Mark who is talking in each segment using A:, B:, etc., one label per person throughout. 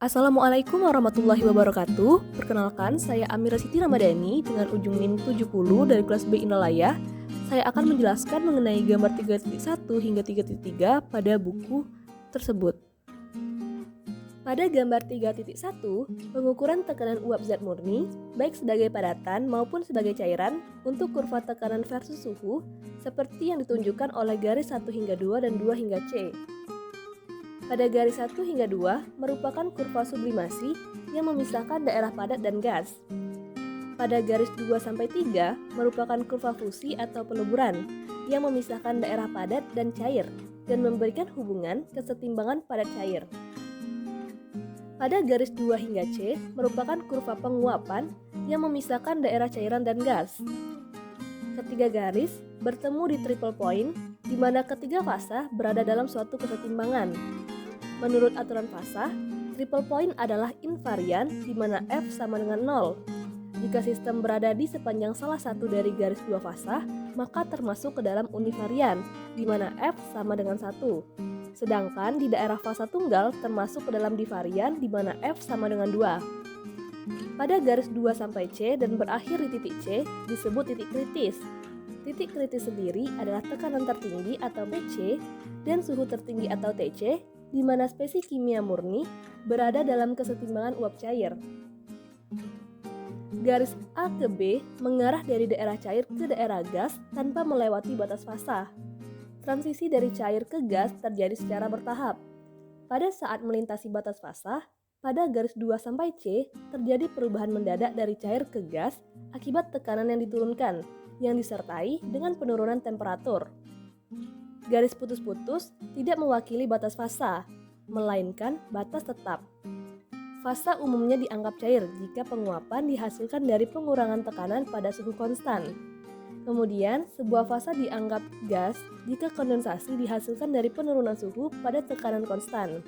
A: Assalamualaikum warahmatullahi wabarakatuh. Perkenalkan, saya Amira Siti Ramadhani dengan ujung NIM 70 dari kelas B Indolayah. Saya akan menjelaskan mengenai gambar 3.1 hingga 3.3 pada buku tersebut. Pada gambar 3.1, pengukuran tekanan uap zat murni, baik sebagai padatan maupun sebagai cairan, untuk kurva tekanan versus suhu, seperti yang ditunjukkan oleh garis 1 hingga 2 dan 2 hingga C. Pada garis 1 hingga 2 merupakan kurva sublimasi yang memisahkan daerah padat dan gas. Pada garis 2-3 merupakan kurva fusi atau peluburan yang memisahkan daerah padat dan cair dan memberikan hubungan kesetimbangan padat cair. Pada garis 2 hingga C merupakan kurva penguapan yang memisahkan daerah cairan dan gas. Ketiga garis bertemu di triple point, di mana ketiga fasa berada dalam suatu kesetimbangan. Menurut aturan fasa, triple point adalah invarian di mana F sama dengan 0. Jika sistem berada di sepanjang salah satu dari garis dua fasa, maka termasuk ke dalam univarian, di mana F sama dengan 1. Sedangkan di daerah fasa tunggal termasuk ke dalam divarian, di mana F sama dengan 2. Pada garis 2-C dan berakhir di titik C disebut titik kritis. Titik kritis sendiri adalah tekanan tertinggi atau PC dan suhu tertinggi atau TC, di mana spesies kimia murni berada dalam kesetimbangan uap cair. Garis A ke B mengarah dari daerah cair ke daerah gas tanpa melewati batas fasa. Transisi dari cair ke gas terjadi secara bertahap. Pada saat melintasi batas fasa, pada garis 2-C terjadi perubahan mendadak dari cair ke gas akibat tekanan yang diturunkan, yang disertai dengan penurunan temperatur. Garis putus-putus tidak mewakili batas fasa, melainkan batas tetap. Fasa umumnya dianggap cair jika penguapan dihasilkan dari pengurangan tekanan pada suhu konstan. Kemudian, sebuah fasa dianggap gas jika kondensasi dihasilkan dari penurunan suhu pada tekanan konstan.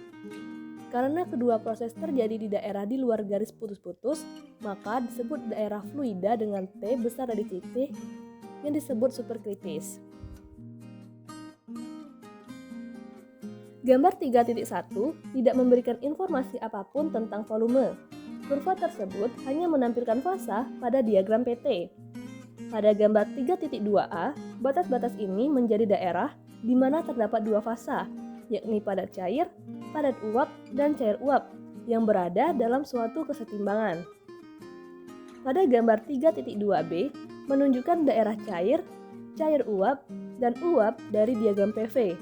A: Karena kedua proses terjadi di daerah di luar garis putus-putus, maka disebut daerah fluida dengan T besar dari titik yang disebut superkritis. Gambar 3.1 tidak memberikan informasi apapun tentang volume. Kurva tersebut hanya menampilkan fasa pada diagram PT. Pada gambar 3.2a, batas-batas ini menjadi daerah di mana terdapat dua fasa, yakni padat cair, padat uap, dan cair uap, yang berada dalam suatu kesetimbangan. Pada gambar 3.2b menunjukkan daerah cair, cair uap, dan uap dari diagram PV.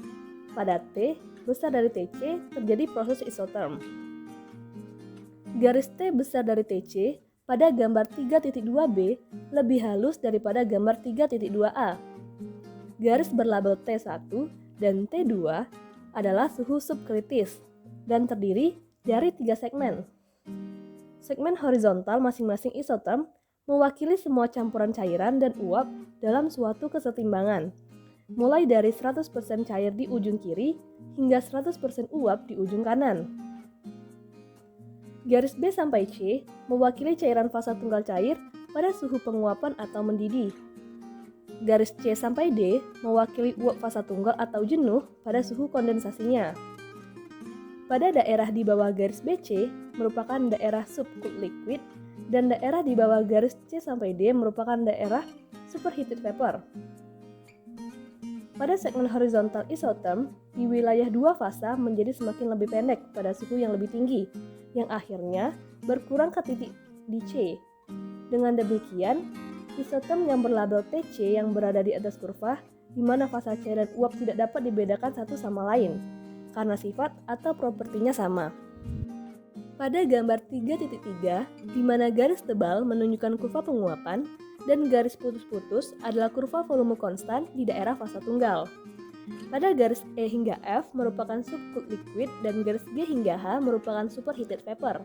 A: Pada T besar dari TC terjadi proses isotherm. Garis T besar dari TC pada gambar 3.2b lebih halus daripada gambar 3.2a. Garis berlabel T1 dan T2 adalah suhu subkritis dan terdiri dari 3 segmen. Segmen horizontal masing-masing isotherm mewakili semua campuran cairan dan uap dalam suatu kesetimbangan, mulai dari 100% cair di ujung kiri hingga 100% uap di ujung kanan. Garis B-C mewakili cairan fasa tunggal cair pada suhu penguapan atau mendidih. Garis C-D mewakili uap fasa tunggal atau jenuh pada suhu kondensasinya. Pada daerah di bawah garis BC merupakan daerah subcooled liquid dan daerah di bawah garis C-D merupakan daerah superheated vapor. Pada segmen horizontal isotherm, di wilayah dua fasa menjadi semakin lebih pendek pada suhu yang lebih tinggi, yang akhirnya berkurang ke titik di C. Dengan demikian, isotherm yang berlabel TC yang berada di atas kurva, di mana fasa cair dan uap tidak dapat dibedakan satu sama lain, karena sifat atau propertinya sama. Pada gambar 3.3, di mana garis tebal menunjukkan kurva penguapan, dan garis putus-putus adalah kurva volume konstan di daerah fasa tunggal. Pada garis E hingga F merupakan subcooled liquid dan garis G hingga H merupakan superheated vapor.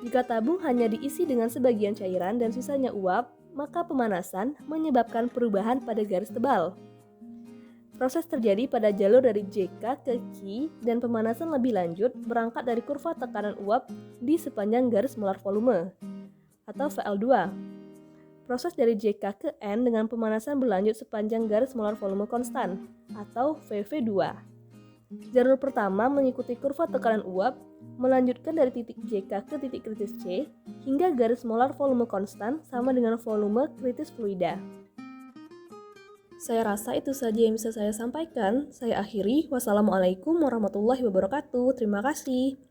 A: Jika tabung hanya diisi dengan sebagian cairan dan sisanya uap, maka pemanasan menyebabkan perubahan pada garis tebal. Proses terjadi pada jalur dari JK ke Q dan pemanasan lebih lanjut berangkat dari kurva tekanan uap di sepanjang garis molar volume atau VL2. Proses dari JK ke N dengan pemanasan berlanjut sepanjang garis molar volume konstan atau VV2. Jalur pertama mengikuti kurva tekanan uap melanjutkan dari titik JK ke titik kritis C, hingga garis molar volume konstan sama dengan volume kritis fluida. Saya rasa itu saja yang bisa saya sampaikan. Saya akhiri. Wassalamualaikum warahmatullahi wabarakatuh. Terima kasih.